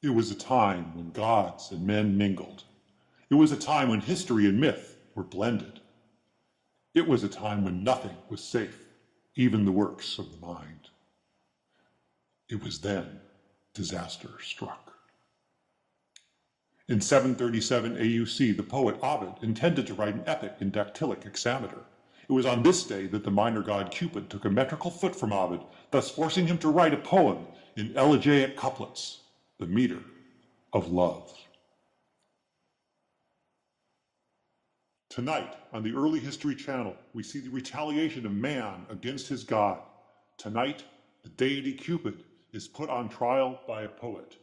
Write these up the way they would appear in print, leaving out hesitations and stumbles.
It was a time when gods and men mingled. It was a time when history and myth were blended. It was a time when nothing was safe, even the works of the mind. It was then disaster struck. In 737 AUC, the poet Ovid intended to write an epic in dactylic hexameter. It was on this day that the minor god Cupid took a metrical foot from Ovid, thus forcing him to write a poem in elegiac couplets, the meter of love. Tonight, on the Early History Channel, we see the retaliation of man against his god. Tonight, the deity Cupid is put on trial by a poet.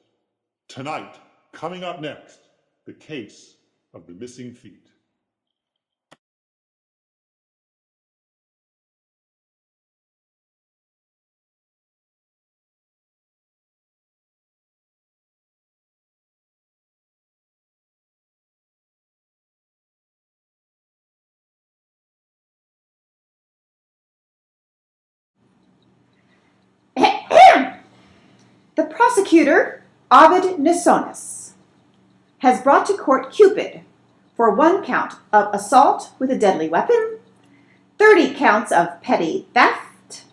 Tonight, coming up next, the case of the missing feet. The prosecutor, Ovid Nisonis, has brought to court Cupid for 1 count of assault with a deadly weapon, 30 counts of petty theft,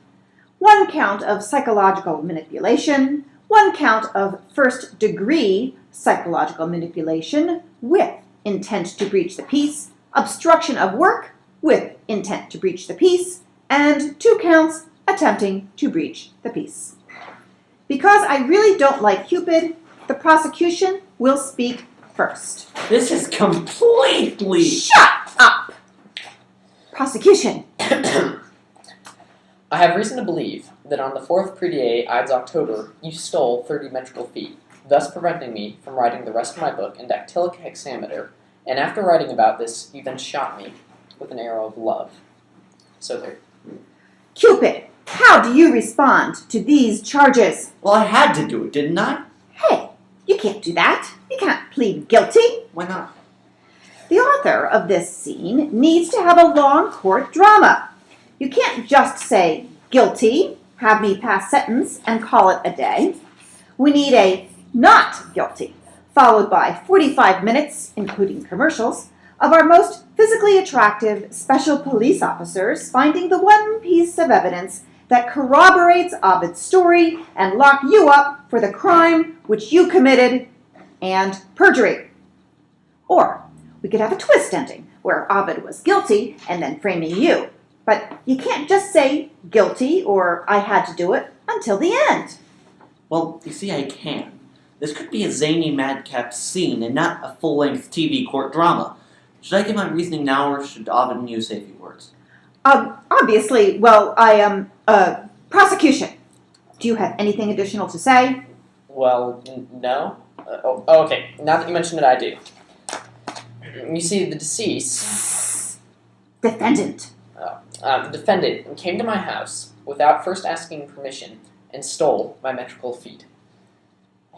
1 count of psychological manipulation, 1 count of first-degree psychological manipulation with intent to breach the peace, obstruction of work with intent to breach the peace, and 2 counts attempting to breach the peace. Because I really don't like Cupid, the prosecution will speak first. This is completely... Shut up! Prosecution. I have reason to believe that on the 4th Prédier Ides October, you stole 30 metrical feet, thus preventing me from writing the rest of my book in dactylic hexameter, and after writing about this, you then shot me with an arrow of love. So there. Cupid, how do you respond to these charges? Well, I had to do it, didn't I? Hey, you can't do that. You can't plead guilty. Why not? The author of this scene needs to have a long court drama. You can't just say guilty, have me pass sentence, and call it a day. We need a not guilty, followed by 45 minutes, including commercials, of our most physically attractive special police officers finding the one piece of evidence that corroborates Ovid's story and lock you up for the crime which you committed and perjury. Or we could have a twist ending where Ovid was guilty and then framing you. But you can't just say guilty or I had to do it until the end. Well, you see, I can. This could be a zany madcap scene and not a full-length TV court drama. Should I give my reasoning now, or should Ovid and you say a few words? Obviously, well, prosecution. Do you have anything additional to say? Well, no. Okay, now that you mention it, I do. You see, the deceased... Defendant. The defendant came to my house without first asking permission and stole my metrical feet.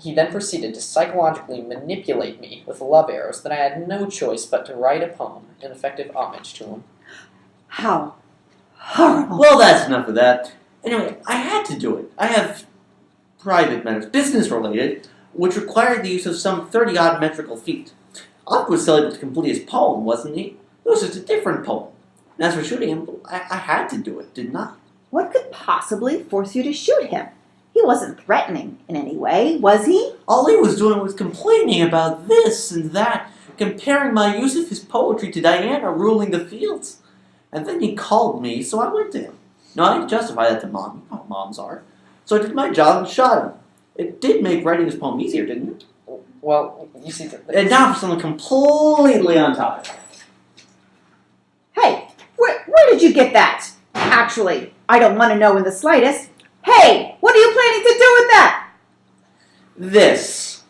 He then proceeded to psychologically manipulate me with love arrows that I had no choice but to write a poem in effective homage to him. How horrible. Well, that's enough of that. Anyway, I had to do it. I have private matters, business-related, which required the use of some 30-odd metrical feet. Ovid was still able to complete his poem, wasn't he? It was just a different poem. And as for shooting him, I had to do it, didn't I? What could possibly force you to shoot him? He wasn't threatening in any way, was he? All he was doing was complaining about this and that, comparing my use of his poetry to Diana ruling the fields. And then he called me, so I went to him. No, I didn't justify that to Mom. You know how moms are. So I did my job and shot him. It did make writing his poem easier, didn't it? Well, you see... And now for something completely on top of it. Hey, where did you get that? Actually, I don't want to know in the slightest. Hey, what are you planning to do with that? This.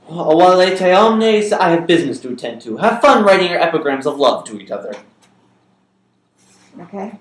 While te omnes, I have business to attend to. Have fun writing your epigrams of love to each other. Okay.